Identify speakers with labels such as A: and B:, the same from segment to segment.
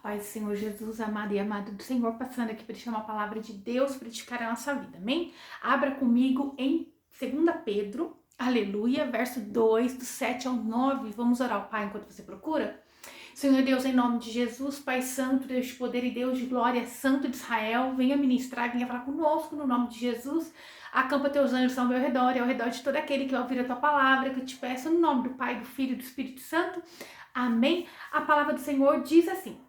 A: Paz do Senhor Jesus, amado e amado do Senhor, passando aqui para deixar uma palavra de Deus para edificar a nossa vida, amém? Abra comigo em 2 Pedro, aleluia, verso 2, do 7 ao 9. Vamos orar ao Pai enquanto você procura? Senhor Deus, em nome de Jesus, Pai Santo, Deus de poder e Deus de glória, Santo de Israel, venha ministrar, venha falar conosco no nome de Jesus. Acampa teus anjos ao meu redor e ao redor de todo aquele que vai ouvir a tua palavra, que eu te peço no nome do Pai, do Filho e do Espírito Santo. Amém? A palavra do Senhor diz assim: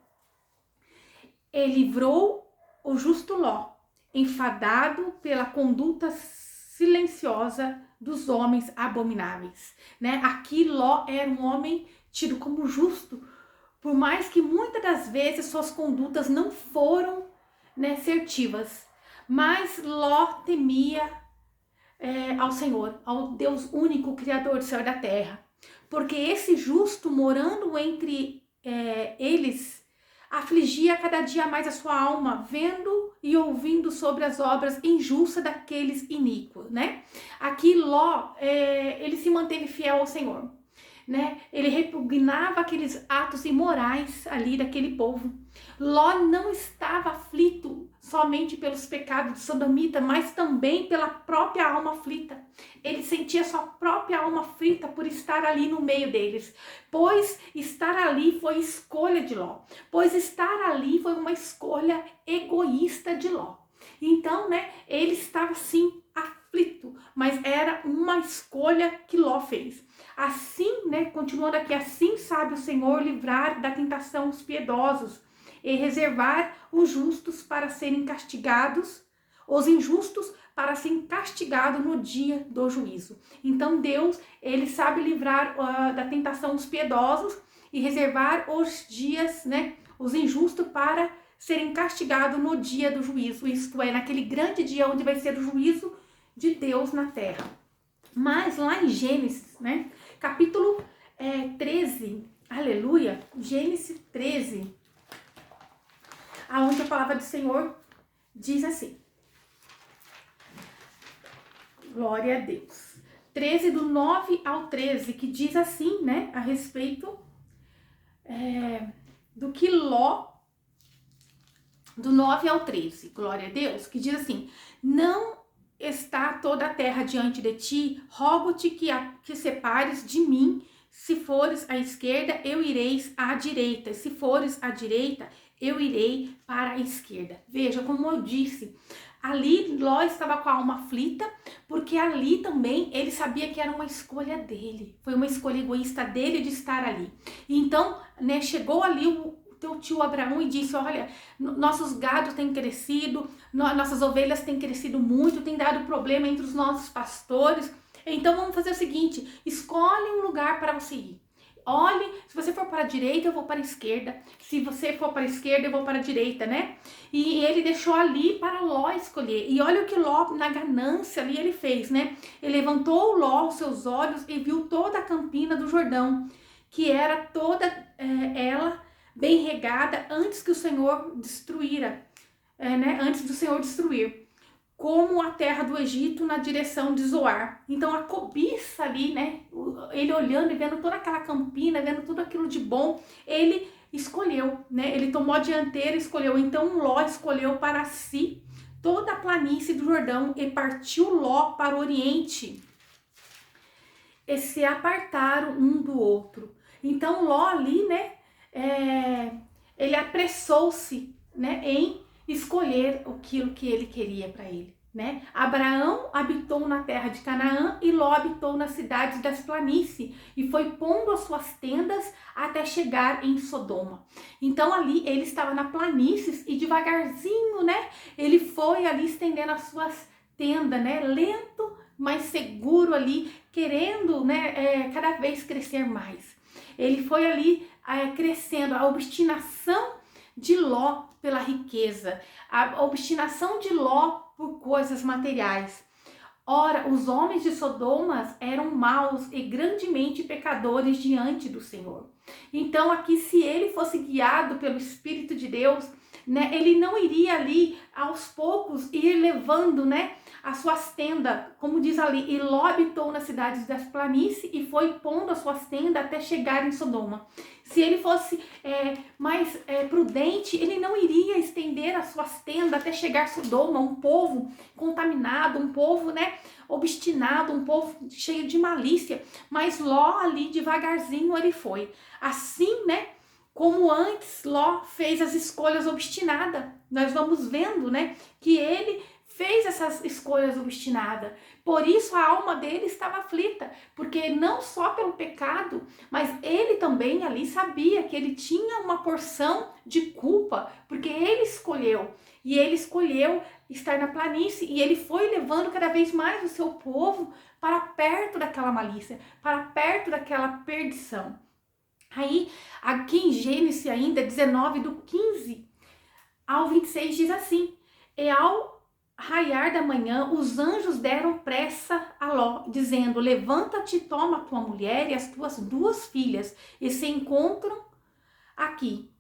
A: Ele livrou o justo Ló, enfadado pela conduta silenciosa dos homens abomináveis, né? Aqui Ló era um homem tido como justo, por mais que muitas das vezes suas condutas não foram, né, assertivas, mas Ló temia ao Senhor, ao Deus único, Criador do céu e da terra, porque esse justo morando entre eles afligia cada dia mais a sua alma, vendo e ouvindo sobre as obras injustas daqueles iníquos, né? Aqui Ló, ele se manteve fiel ao Senhor, né? Ele repugnava aqueles atos imorais ali daquele povo. Ló não estava aflito somente pelos pecados de sodomita, mas também pela própria alma aflita. Ele sentia sua própria alma aflita por estar ali no meio deles, pois estar ali foi escolha de Ló, pois estar ali foi uma escolha egoísta de Ló. Então, né, ele estava sim aflito, mas era uma escolha que Ló fez. Assim, né, continuando aqui, assim sabe o Senhor livrar da tentação os piedosos e reservar os justos para serem castigados, os injustos para serem castigados no dia do juízo. Então Deus, ele sabe livrar da tentação os piedosos e reservar os dias, né, os injustos para serem castigados no dia do juízo, isto é, naquele grande dia onde vai ser o juízo de Deus na terra. Mas lá em Gênesis, né, capítulo 13, aleluia, Gênesis 13, aonde a palavra do Senhor diz assim, glória a Deus, 13 do 9 ao 13, que diz assim, né, a respeito do que Ló, do 9 ao 13, glória a Deus, que diz assim: não está toda a terra diante de ti, rogo-te que separes de mim. Se fores à esquerda, eu irei à direita. Se fores à direita, eu irei para a esquerda. Veja, como eu disse, ali Ló estava com a alma aflita, porque ali também ele sabia que era uma escolha dele. Foi uma escolha egoísta dele de estar ali. Então, né, chegou ali o teu tio Abraão e disse: olha, nossos gados têm crescido, nossas ovelhas têm crescido muito, tem dado problema entre os nossos pastores. Então vamos fazer o seguinte: escolhe um lugar para você ir. Olhe, se você for para a direita, eu vou para a esquerda. Se você for para a esquerda, eu vou para a direita, né? E ele deixou ali para Ló escolher. E olha o que Ló, na ganância ali, ele fez, né? Ele levantou Ló os seus olhos e viu toda a campina do Jordão, que era toda ela bem regada antes que o Senhor destruíra, né? Antes do Senhor destruir, como a terra do Egito na direção de Zoar. Então a cobiça ali, né, ele olhando e vendo toda aquela campina, vendo tudo aquilo de bom, ele escolheu, né, ele tomou a dianteira e escolheu. Então Ló escolheu para si toda a planície do Jordão e partiu Ló para o oriente e se apartaram um do outro. Então Ló ali, né, ele apressou-se, né, em escolher aquilo que ele queria para ele, né? Abraão habitou na terra de Canaã e Ló habitou nas cidades das planícies e foi pondo as suas tendas até chegar em Sodoma. Então ali ele estava na planícies e devagarzinho, né, ele foi ali estendendo as suas tendas, né, lento, mas seguro ali, querendo, né, cada vez crescer mais. Ele foi ali crescendo, a obstinação de Ló pela riqueza, a obstinação de Ló por coisas materiais. Ora, os homens de Sodoma eram maus e grandemente pecadores diante do Senhor. Então aqui, se ele fosse guiado pelo Espírito de Deus, né, ele não iria ali aos poucos ir levando, né, as suas tendas, como diz ali, e Ló habitou nas cidades das planícies e foi pondo as suas tendas até chegar em Sodoma. Se ele fosse mais prudente, ele não iria estender as suas tendas até chegar a Sodoma, um povo contaminado, um povo, né, obstinado, um povo cheio de malícia. Mas Ló ali devagarzinho ele foi. Assim, né, como antes Ló fez as escolhas obstinadas, nós vamos vendo, né, que ele fez essas escolhas obstinadas. Por isso a alma dele estava aflita, porque não só pelo pecado, mas ele também ali sabia que ele tinha uma porção de culpa, porque ele escolheu. E ele escolheu estar na planície e ele foi levando cada vez mais o seu povo para perto daquela malícia, para perto daquela perdição. Aí, aqui em Gênesis ainda, 19, do 15 ao 26, diz assim: e ao raiar da manhã, os anjos deram pressa a Ló, dizendo: levanta-te, toma a tua mulher e as tuas 2 filhas, e se encontram aqui,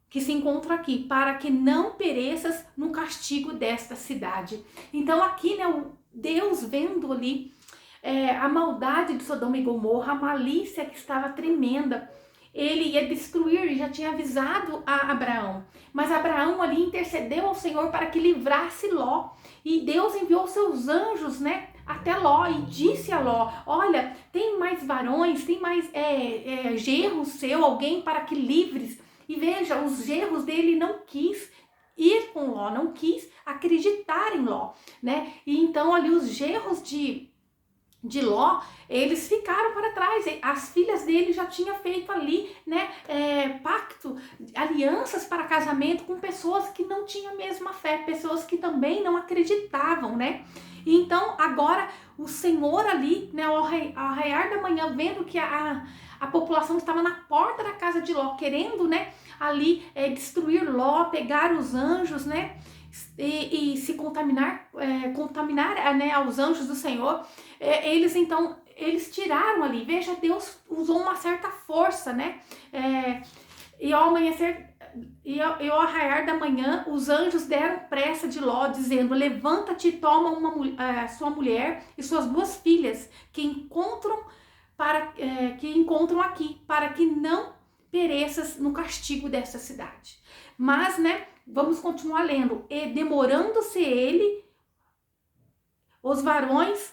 A: para que não pereças no castigo desta cidade. Então aqui, né, o Deus vendo ali a maldade de Sodoma e Gomorra, a malícia que estava tremenda, ele ia destruir, já tinha avisado a Abraão, mas Abraão ali intercedeu ao Senhor para que livrasse Ló, e Deus enviou seus anjos, né, até Ló, e disse a Ló: olha, tem mais varões, tem mais genro seu, alguém para que livres. E veja, os genros dele não quis ir com Ló, não quis acreditar em Ló, né, e então ali os genros de Ló, eles ficaram para trás. As filhas dele já tinham feito ali, né, pacto, alianças para casamento com pessoas que não tinham a mesma fé, pessoas que também não acreditavam, né. E então agora o Senhor ali, né, ao raiar da manhã, vendo que a população estava na porta da casa de Ló, querendo, né, ali destruir Ló, pegar os anjos, né, e se contaminar, né, aos anjos do Senhor, eles tiraram ali. Veja, Deus usou uma certa força, né, e ao amanhecer, e ao arraiar da manhã, os anjos deram pressa de Ló, dizendo: levanta-te e toma sua mulher e suas 2 filhas, que encontram aqui, para que não pereças no castigo dessa cidade. Mas, né, vamos continuar lendo. E demorando-se ele, os varões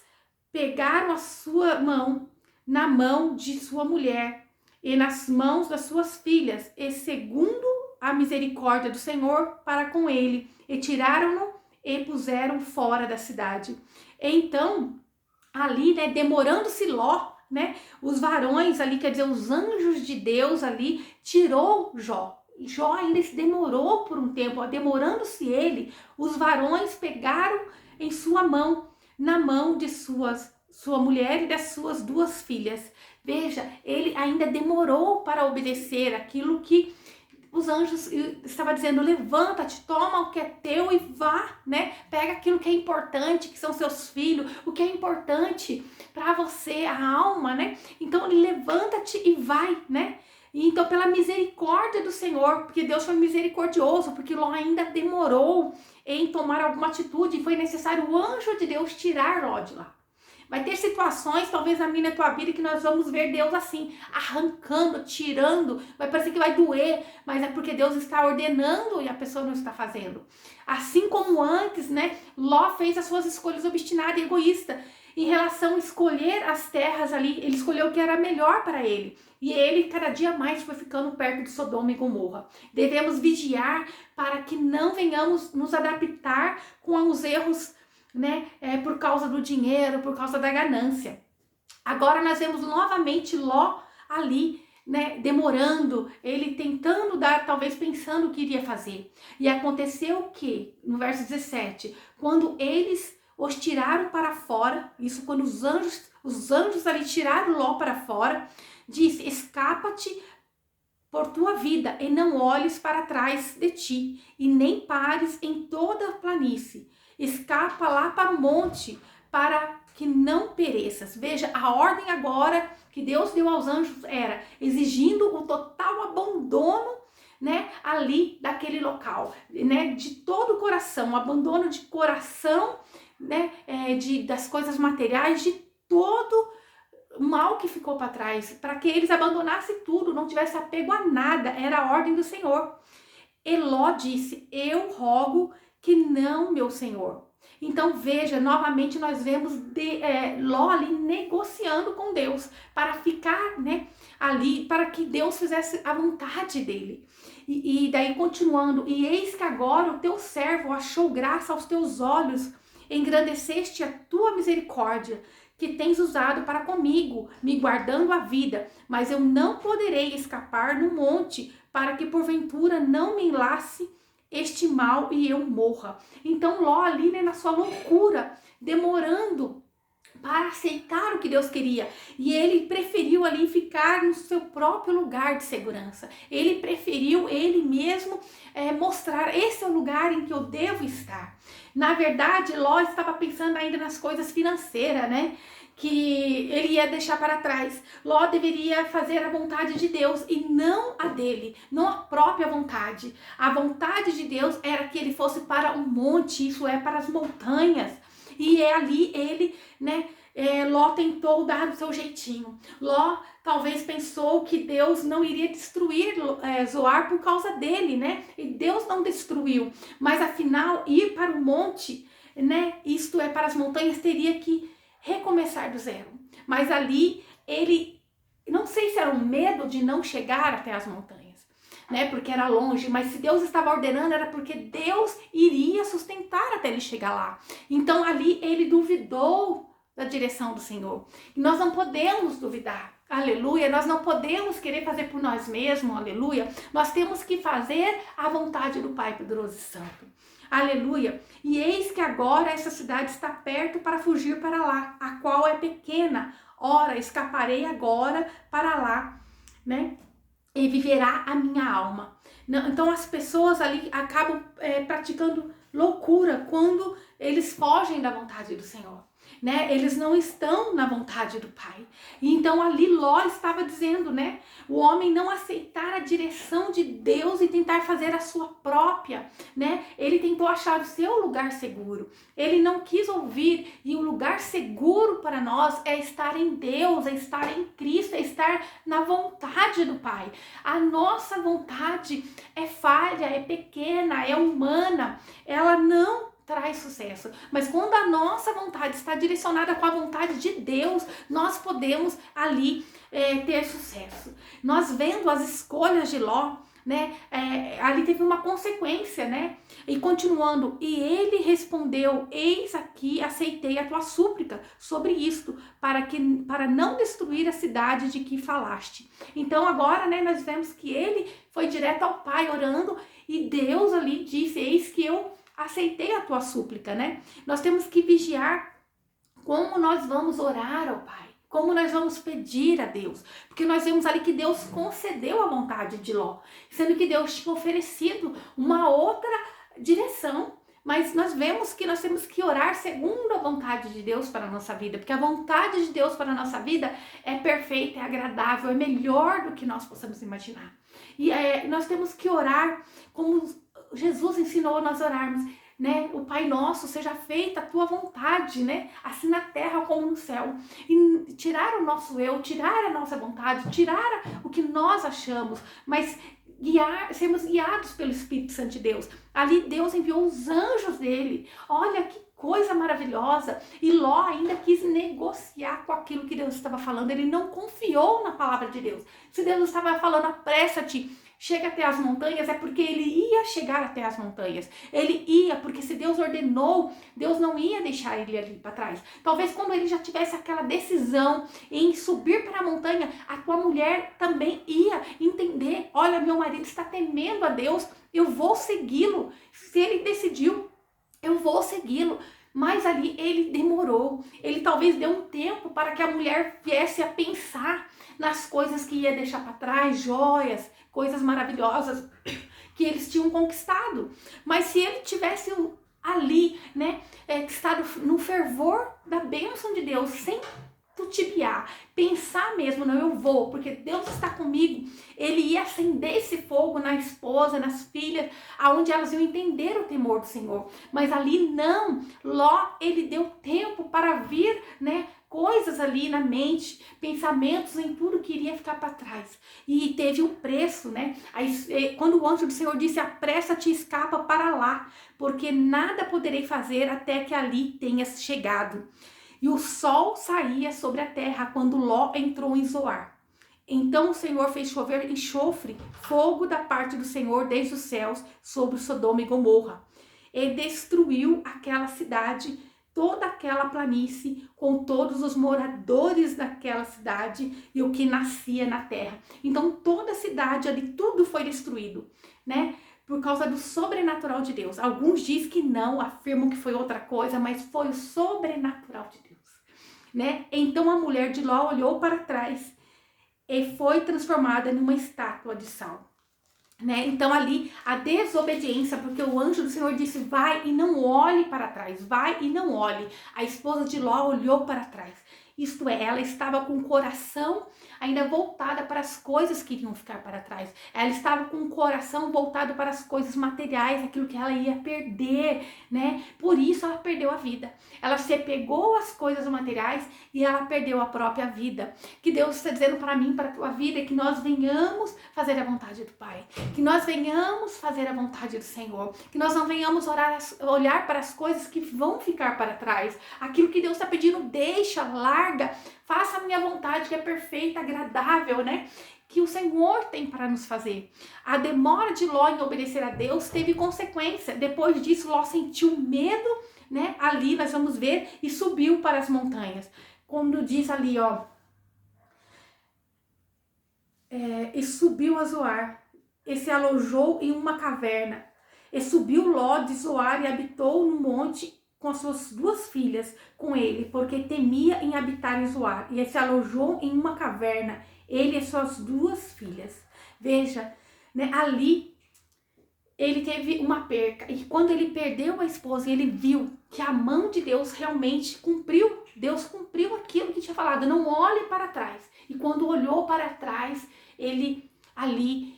A: pegaram a sua mão na mão de sua mulher e nas mãos das suas filhas, e segundo a misericórdia do Senhor para com ele, e tiraram-no e puseram fora da cidade. Então, ali, né, demorando-se Ló, né, os varões ali, quer dizer, os anjos de Deus ali, tirou Jó. Jó ainda se demorou por um tempo, demorando-se ele, os varões pegaram em sua mão, na mão de sua mulher e das suas 2 filhas. Veja, ele ainda demorou para obedecer aquilo que os anjos estavam dizendo: levanta-te, toma o que é teu e vá, né? Pega aquilo que é importante, que são seus filhos, o que é importante para você, a alma, né? Então, levanta-te e vai, né? E então, pela misericórdia do Senhor, porque Deus foi misericordioso, porque Ló ainda demorou em tomar alguma atitude, e foi necessário o anjo de Deus tirar Ló de lá. Vai ter situações, talvez na minha e na tua vida, que nós vamos ver Deus assim, arrancando, tirando, vai parecer que vai doer, mas é porque Deus está ordenando e a pessoa não está fazendo. Assim como antes, né, Ló fez as suas escolhas obstinadas e egoístas. Em relação a escolher as terras ali, ele escolheu o que era melhor para ele. E ele, cada dia mais, foi ficando perto de Sodoma e Gomorra. Devemos vigiar para que não venhamos nos adaptar com os erros, né, por causa do dinheiro, por causa da ganância. Agora nós vemos novamente Ló ali, né, demorando, ele tentando dar, talvez pensando o que iria fazer. E aconteceu o que? No verso 17, quando eles os tiraram para fora, isso quando os anjos ali tiraram Ló para fora, disse: escapa-te por tua vida e não olhes para trás de ti, e nem pares em toda a planície. Escapa lá para o monte, para que não pereças. Veja, a ordem agora que Deus deu aos anjos era exigindo o total abandono né, ali daquele local, né, de todo o coração, um abandono de coração, né, das coisas materiais, de todo o mal que ficou para trás, para que eles abandonassem tudo, não tivesse apego a nada, era a ordem do Senhor. E Ló disse, eu rogo que não, meu senhor. Então veja, novamente nós vemos Ló ali negociando com Deus para ficar, né, ali, para que Deus fizesse a vontade dele. E daí continuando, e eis que agora o teu servo achou graça aos teus olhos, engrandeceste a tua misericórdia, que tens usado para comigo, me guardando a vida, mas eu não poderei escapar no monte, para que porventura não me enlace este mal e eu morra. Então Ló ali, né, na sua loucura, demorando para aceitar o que Deus queria, e ele preferiu ali ficar no seu próprio lugar de segurança. Ele preferiu ele mesmo mostrar, esse é o lugar em que eu devo estar. Na verdade, Ló estava pensando ainda nas coisas financeiras, né, que ele ia deixar para trás. Ló deveria fazer a vontade de Deus e não a dele, não a própria vontade. A vontade de Deus era que ele fosse para um monte, isso é, para as montanhas. E ali ele, né, Ló tentou dar o seu jeitinho. Ló talvez pensou que Deus não iria destruir Zoar por causa dele, né? E Deus não destruiu. Mas afinal, ir para o monte, né, isto é, para as montanhas, teria que recomeçar do zero. Mas ali ele, não sei se era um medo de não chegar até as montanhas, né? Porque era longe, mas se Deus estava ordenando era porque Deus iria sustentar até ele chegar lá. Então ali ele duvidou da direção do Senhor. E nós não podemos duvidar. Aleluia, nós não podemos querer fazer por nós mesmos, aleluia. Nós temos que fazer a vontade do Pai poderoso e santo. Aleluia. E eis que agora essa cidade está perto para fugir para lá, a qual é pequena. Ora, escaparei agora para lá, né? E viverá a minha alma. Então as pessoas ali acabam praticando loucura quando eles fogem da vontade do Senhor, né? Eles não estão na vontade do Pai. E então ali Ló estava dizendo, né? O homem não aceitar a direção de Deus e tentar fazer a sua própria, né? Ele tentou achar o seu lugar seguro. Ele não quis ouvir, e o lugar seguro para nós é estar em Deus, é estar em Cristo, é estar na vontade do Pai. A nossa vontade é falha, é pequena, é humana, ela não traz sucesso, mas quando a nossa vontade está direcionada com a vontade de Deus, nós podemos ali ter sucesso. Nós vendo as escolhas de Ló, né, ali teve uma consequência, né, e continuando, e ele respondeu, eis aqui aceitei a tua súplica sobre isto, para não destruir a cidade de que falaste. Então agora, né, nós vemos que ele foi direto ao Pai orando, e Deus ali disse, eis que eu aceitei a tua súplica, né? Nós temos que vigiar como nós vamos orar ao Pai, como nós vamos pedir a Deus, porque nós vemos ali que Deus concedeu a vontade de Ló, sendo que Deus tinha oferecido uma outra direção, mas nós vemos que nós temos que orar segundo a vontade de Deus para a nossa vida, porque a vontade de Deus para a nossa vida é perfeita, é agradável, é melhor do que nós possamos imaginar. E nós temos que orar como Jesus ensinou a nós orarmos, né? O Pai Nosso, seja feita a tua vontade, né? Assim na terra como no céu. E tirar o nosso eu, tirar a nossa vontade, tirar o que nós achamos, mas sermos guiados pelo Espírito Santo de Deus. Ali Deus enviou os anjos dele. Olha que coisa maravilhosa. E Ló ainda quis negociar com aquilo que Deus estava falando. Ele não confiou na palavra de Deus. Se Deus estava falando, apressa-te, chega até as montanhas, é porque ele ia chegar até as montanhas. Ele ia, porque se Deus ordenou, Deus não ia deixar ele ali para trás. Talvez quando ele já tivesse aquela decisão em subir para a montanha, a tua mulher também ia entender, olha, meu marido está temendo a Deus, eu vou segui-lo. Se ele decidiu, eu vou segui-lo. Mas ali ele demorou, ele talvez deu um tempo para que a mulher viesse a pensar nas coisas que ia deixar para trás, joias, coisas maravilhosas que eles tinham conquistado. Mas se ele tivesse ali, né, estado no fervor da bênção de Deus, sem tutibiar, pensar mesmo, não, eu vou, porque Deus está comigo, ele ia acender esse fogo na esposa, nas filhas, aonde elas iam entender o temor do Senhor. Mas ali não, Ló, ele deu tempo para vir, né, coisas ali na mente, pensamentos em tudo que iria ficar para trás. E teve um preço, né? Aí, quando o anjo do Senhor disse, apressa-te e escapa para lá, porque nada poderei fazer até que ali tenhas chegado. E o sol saía sobre a terra quando Ló entrou em Zoar. Então o Senhor fez chover enxofre, fogo da parte do Senhor desde os céus sobre Sodoma e Gomorra. E destruiu aquela cidade, toda aquela planície, com todos os moradores daquela cidade e o que nascia na terra. Então toda a cidade ali, tudo foi destruído, né? Por causa do sobrenatural de Deus. Alguns dizem que não, afirmam que foi outra coisa, mas foi o sobrenatural de Deus, né? Então a mulher de Ló olhou para trás e foi transformada numa estátua de sal, né? Então ali a desobediência, porque o anjo do Senhor disse, vai e não olhe para trás, vai e não olhe. A esposa de Ló olhou para trás. Isto é, ela estava com o coração ainda voltada para as coisas que iriam ficar para trás. Ela estava com o coração voltado para as coisas materiais, aquilo que ela ia perder, né? Por isso ela perdeu a vida. Ela se apegou às coisas materiais e ela perdeu a própria vida. Que Deus está dizendo para mim, para a tua vida, é que nós venhamos fazer a vontade do Pai. Que nós venhamos fazer a vontade do Senhor. Que nós não venhamos olhar para as coisas que vão ficar para trás. Aquilo que Deus está pedindo, deixa, larga, faça a minha vontade que é perfeita, agradável, né? Que o Senhor tem para nos fazer. A demora de Ló em obedecer a Deus teve consequência. Depois disso, Ló sentiu medo, né? Ali nós vamos ver, e subiu para as montanhas. Quando diz ali, ó, e subiu a Zoar, e se alojou em uma caverna. E subiu Ló de Zoar e habitou no monte com as suas 2 filhas com ele, porque temia em habitar em Zoar. E se alojou em uma caverna, ele e suas 2 filhas. Veja, né, ali ele teve uma perca. E quando ele perdeu a esposa, ele viu que a mão de Deus realmente cumpriu. Deus cumpriu aquilo que tinha falado, não olhe para trás. E quando olhou para trás, ele ali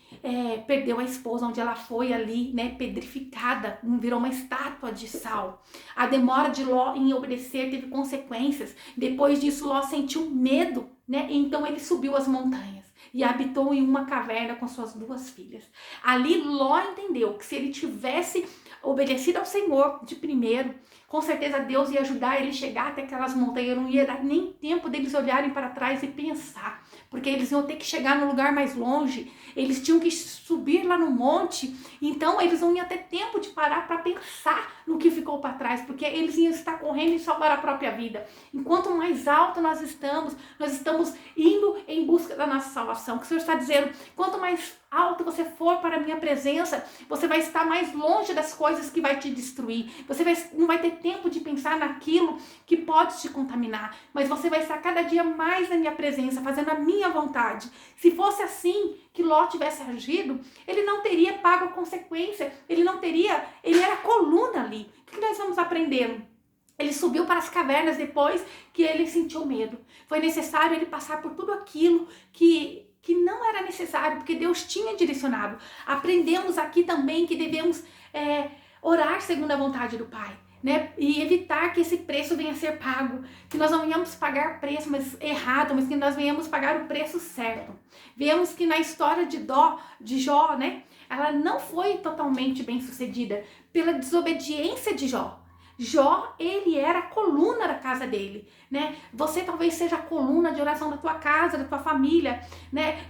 A: perdeu a esposa, onde ela foi ali, né, pedrificada, virou uma estátua de sal. A demora de Ló em obedecer teve consequências. Depois disso, Ló sentiu medo, né? Então ele subiu as montanhas e habitou em uma caverna com suas 2 filhas. Ali Ló entendeu que se ele tivesse obedecido ao Senhor de primeiro, com certeza Deus ia ajudar ele a chegar até aquelas montanhas. Não ia dar nem tempo deles olharem para trás e pensar, porque eles iam ter que chegar no lugar mais longe, eles tinham que subir lá no monte, então eles não iam ter tempo de parar para pensar no que ficou para trás, porque eles iam estar correndo e salvar a própria vida. Enquanto mais alto nós estamos indo em busca da nossa salvação, que o Senhor está dizendo, quanto mais alto você for para a minha presença, você vai estar mais longe das coisas que vai te destruir, não vai ter tempo de pensar naquilo que pode te contaminar, mas você vai estar cada dia mais na minha presença, fazendo a minha vontade. Se fosse assim que Ló tivesse agido, ele não teria pago a consequência, ele era coluna ali. O que nós vamos aprendendo? Ele subiu para as cavernas depois que ele sentiu medo. Foi necessário ele passar por tudo aquilo que não era necessário, porque Deus tinha direcionado. Aprendemos aqui também que devemos orar segundo a vontade do Pai, né? E evitar que esse preço venha a ser pago, que nós não venhamos pagar preço errado, mas que nós venhamos pagar o preço certo. Vemos que na história de Jó, né? Ela não foi totalmente bem sucedida pela desobediência de Jó. Jó, ele era a coluna da casa dele, né? Você talvez seja a coluna de oração da tua casa, da tua família, né?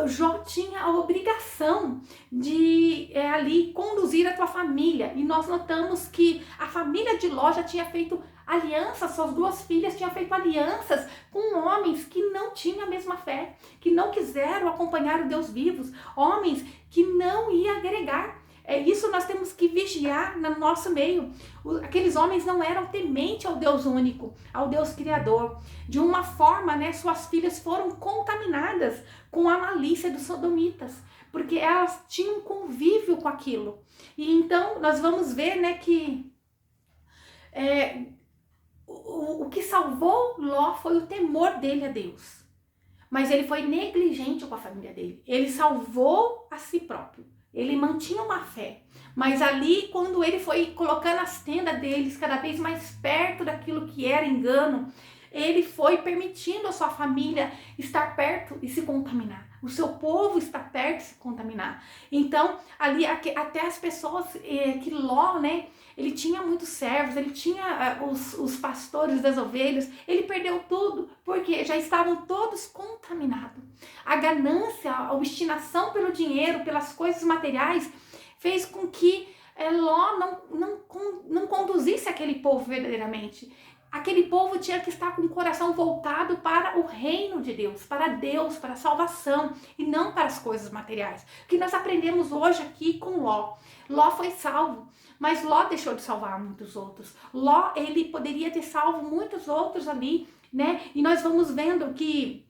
A: Jó tinha a obrigação de ali conduzir a tua família. E nós notamos que a família de Ló já tinha feito alianças, suas 2 filhas tinham feito alianças com homens que não tinham a mesma fé, que não quiseram acompanhar o Deus vivos, homens que não iam agregar. Isso nós temos que vigiar no nosso meio. Aqueles homens não eram tementes ao Deus único, ao Deus Criador. De uma forma, né, suas filhas foram contaminadas com a malícia dos sodomitas, porque elas tinham convívio com aquilo. E então nós vamos ver, né, que o que salvou Ló foi o temor dele a Deus. Mas ele foi negligente com a família dele. Ele salvou a si próprio. Ele mantinha uma fé. Mas ali, quando ele foi colocando as tendas deles cada vez mais perto daquilo que era engano, ele foi permitindo a sua família estar perto e se contaminar. O seu povo está perto e se contaminar. Então, ali até as pessoas que Ló, né? Ele tinha muitos servos, ele tinha os pastores das ovelhas, ele perdeu tudo, porque já estavam todos contaminados. A ganância, a obstinação pelo dinheiro, pelas coisas materiais, fez com que Ló não conduzisse aquele povo verdadeiramente. Aquele povo tinha que estar com o coração voltado para o reino de Deus, para a salvação, e não para as coisas materiais. O que nós aprendemos hoje aqui com Ló. Ló foi salvo, mas Ló deixou de salvar muitos outros. Ló, ele poderia ter salvo muitos outros ali, né? E nós vamos vendo que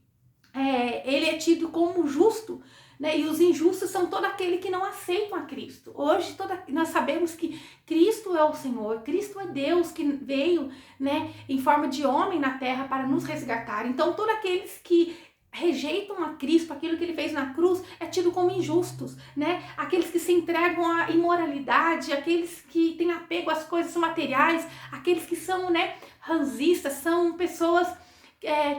A: ele é tido como justo, né? E os injustos são todo aquele que não aceitam a Cristo. Hoje nós sabemos que Cristo é o Senhor, Cristo é Deus que veio, né, em forma de homem na terra para nos resgatar. Então todos aqueles que rejeitam a Cristo, aquilo que ele fez na cruz, é tido como injustos, né? Aqueles que se entregam à imoralidade, aqueles que têm apego às coisas materiais, aqueles que são, né, ranzistas, são pessoas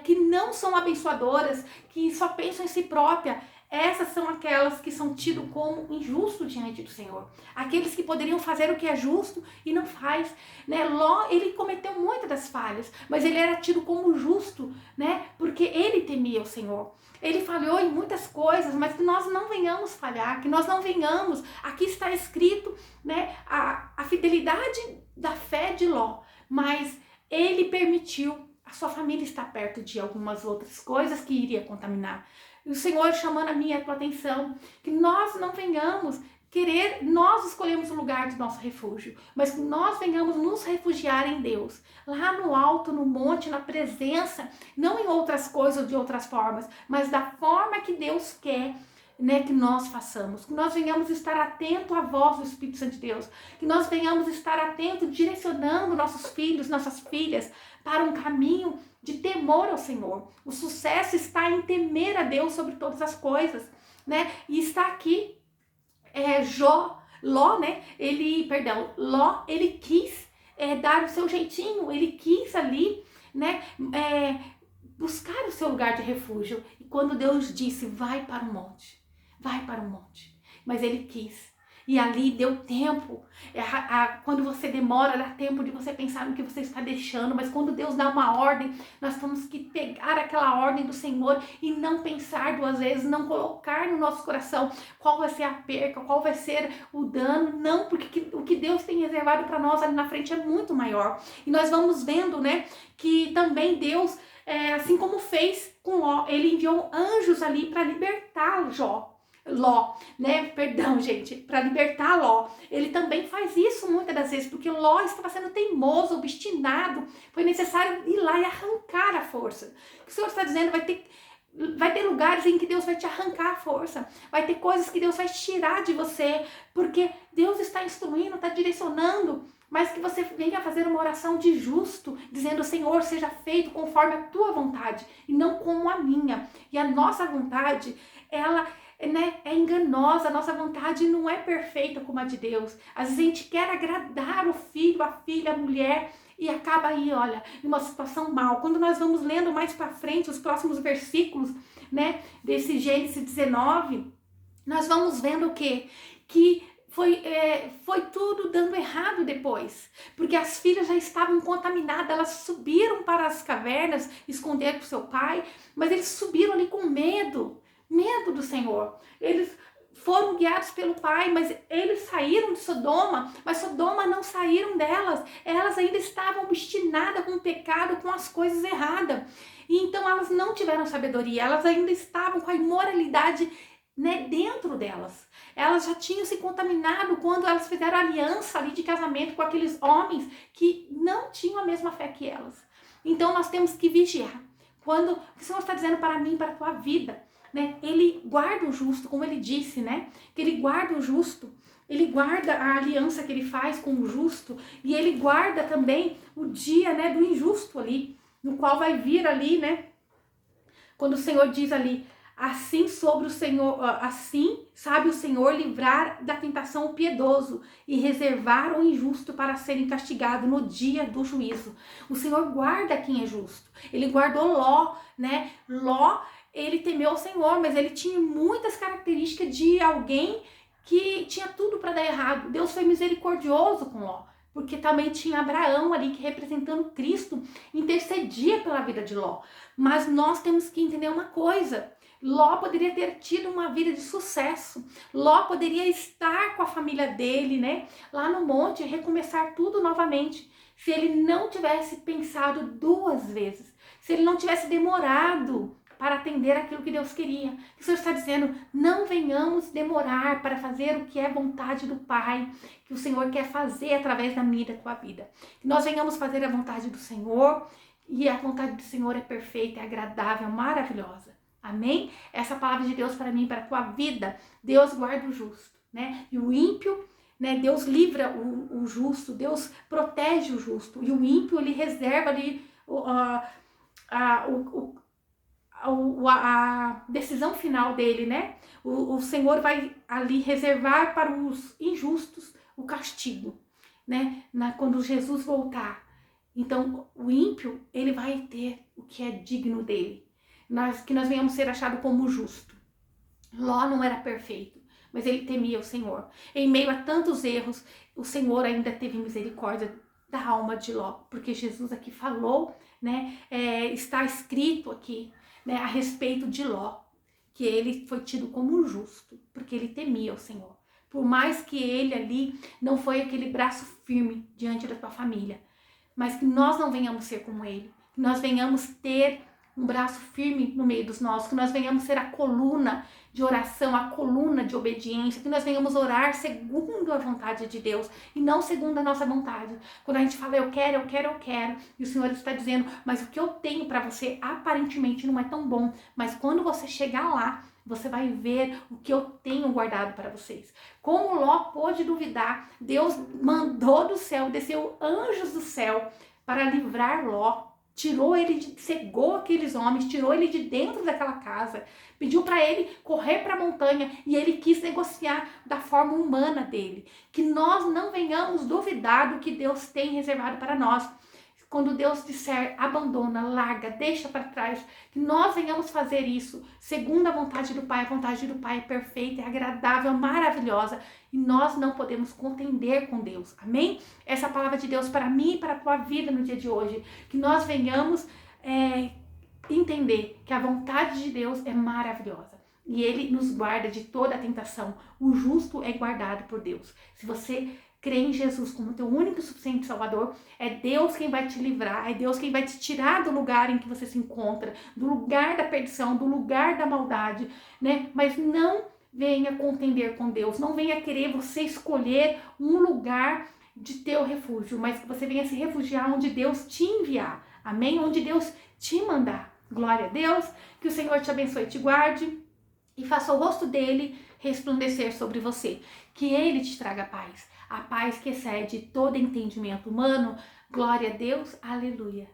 A: que não são abençoadoras, que só pensam em si própria. Essas são aquelas que são tidas como injustos diante do Senhor. Aqueles que poderiam fazer o que é justo e não faz, né? Ló, ele cometeu muitas das falhas, mas ele era tido como justo, né? Porque ele temia o Senhor. Ele falhou em muitas coisas, mas que nós não venhamos falhar, que nós não venhamos. Aqui está escrito, né, a fidelidade da fé de Ló, mas ele permitiu a sua família estar perto de algumas outras coisas que iria contaminar. E o Senhor chamando a minha e a tua atenção, que nós não venhamos querer, nós escolhemos o lugar de nosso refúgio, mas que nós venhamos nos refugiar em Deus, lá no alto, no monte, na presença, não em outras coisas ou de outras formas, mas da forma que Deus quer, né, que nós façamos, que nós venhamos estar atento à voz do Espírito Santo de Deus, que nós venhamos estar atento, direcionando nossos filhos, nossas filhas, para um caminho de temor ao Senhor. O sucesso está em temer a Deus sobre todas as coisas, né? E está aqui Ló, né? Ló, ele quis dar o seu jeitinho, ele quis ali, né? Buscar o seu lugar de refúgio. E quando Deus disse, vai para o monte, mas ele quis. E ali deu tempo. Quando você demora, dá tempo de você pensar no que você está deixando. Mas quando Deus dá uma ordem, nós temos que pegar aquela ordem do Senhor e não pensar duas vezes, não colocar no nosso coração qual vai ser a perca, qual vai ser o dano. Não, porque o que Deus tem reservado para nós ali na frente é muito maior. E nós vamos vendo, né, que também Deus, assim como fez com Ló, ele enviou anjos ali para libertar Ló, né? Perdão, gente, para libertar Ló. Ele também faz isso muitas das vezes, porque Ló estava sendo teimoso, obstinado. Foi necessário ir lá e arrancar a força. O que o Senhor está dizendo? Vai ter lugares em que Deus vai te arrancar a força. Vai ter coisas que Deus vai tirar de você, porque Deus está instruindo, está direcionando. Mas que você venha fazer uma oração de justo, dizendo, Senhor, seja feito conforme a tua vontade e não como a minha. E a nossa vontade, ela, né, é enganosa, a nossa vontade não é perfeita como a de Deus. Às vezes a gente quer agradar o filho, a filha, a mulher, e acaba aí, olha, numa situação mal. Quando nós vamos lendo mais para frente, os próximos versículos, né, desse Gênesis 19, nós vamos vendo o quê? Que foi tudo dando errado depois, porque as filhas já estavam contaminadas, elas subiram para as cavernas, esconder para o seu pai, mas eles subiram ali com medo do Senhor. Eles foram guiados pelo pai, mas eles saíram de Sodoma, mas Sodoma não saíram delas, elas ainda estavam obstinadas com o pecado, com as coisas erradas, e então elas não tiveram sabedoria, elas ainda estavam com a imoralidade, né, dentro delas. Elas já tinham se contaminado quando elas fizeram aliança ali de casamento com aqueles homens que não tinham a mesma fé que elas. Então nós temos que vigiar. Quando o Senhor está dizendo para mim, para a tua vida, né, ele guarda o justo, como ele disse, né, que ele guarda o justo, Ele guarda a aliança que ele faz com o justo, e ele guarda também o dia, né, do injusto ali, no qual vai vir ali, né, quando o Senhor diz ali, assim sobre o Senhor, assim sabe o Senhor livrar da tentação o piedoso e reservar o injusto para serem castigados no dia do juízo. O Senhor guarda quem é justo. Ele guardou Ló, né? Ló, ele temeu o Senhor, mas ele tinha muitas características de alguém que tinha tudo para dar errado. Deus foi misericordioso com Ló, porque também tinha Abraão ali, que representando Cristo, intercedia pela vida de Ló. Mas nós temos que entender uma coisa: Ló poderia ter tido uma vida de sucesso. Ló poderia estar com a família dele, né, lá no monte, recomeçar tudo novamente, se ele não tivesse pensado 2 vezes, se ele não tivesse demorado para atender aquilo que Deus queria. O Senhor está dizendo, não venhamos demorar para fazer o que é vontade do Pai, que o Senhor quer fazer através da minha e da tua vida. Que nós venhamos fazer a vontade do Senhor, e a vontade do Senhor é perfeita, é agradável, maravilhosa. Amém? Essa palavra de Deus para mim, para a tua vida. Deus guarda o justo, né? E o ímpio, né? Deus livra o justo, Deus protege o justo. E o ímpio, ele reserva ali a decisão final dele, né? O Senhor vai ali reservar para os injustos o castigo, né? Quando Jesus voltar. Então, o ímpio, ele vai ter o que é digno dele. Que nós venhamos ser achados como justo. Ló não era perfeito, mas ele temia o Senhor. Em meio a tantos erros, o Senhor ainda teve misericórdia da alma de Ló, porque Jesus aqui falou, né, está escrito aqui, né, a respeito de Ló, que ele foi tido como justo, porque ele temia o Senhor. Por mais que ele ali não foi aquele braço firme diante da tua família, mas que nós não venhamos ser como ele, que nós venhamos ter um braço firme no meio dos nossos, que nós venhamos ser a coluna de oração, a coluna de obediência, que nós venhamos orar segundo a vontade de Deus e não segundo a nossa vontade. Quando a gente fala eu quero, eu quero, eu quero, e o Senhor está dizendo, mas o que eu tenho para você aparentemente não é tão bom, mas quando você chegar lá, você vai ver o que eu tenho guardado para vocês. Como Ló pôde duvidar, Deus mandou do céu, desceu anjos do céu para livrar Ló. Tirou ele, cegou aqueles homens, tirou ele de dentro daquela casa, pediu para ele correr para a montanha e ele quis negociar da forma humana dele. Que nós não venhamos duvidar do que Deus tem reservado para nós. Quando Deus disser, abandona, larga, deixa para trás, que nós venhamos fazer isso segundo a vontade do Pai. A vontade do Pai é perfeita, é agradável, maravilhosa, e nós não podemos contender com Deus. Amém? Essa é a palavra de Deus para mim e para a tua vida no dia de hoje. Que nós venhamos entender que a vontade de Deus é maravilhosa. E Ele nos guarda de toda a tentação. O justo é guardado por Deus. Se você crê em Jesus como teu único e suficiente Salvador, é Deus quem vai te livrar, é Deus quem vai te tirar do lugar em que você se encontra, do lugar da perdição, do lugar da maldade, né? Mas não venha contender com Deus, não venha querer você escolher um lugar de teu refúgio, mas que você venha se refugiar onde Deus te enviar, amém? Onde Deus te mandar. Glória a Deus, que o Senhor te abençoe e te guarde e faça o rosto dele resplandecer sobre você, que ele te traga paz, a paz que excede todo entendimento humano. Glória a Deus, aleluia.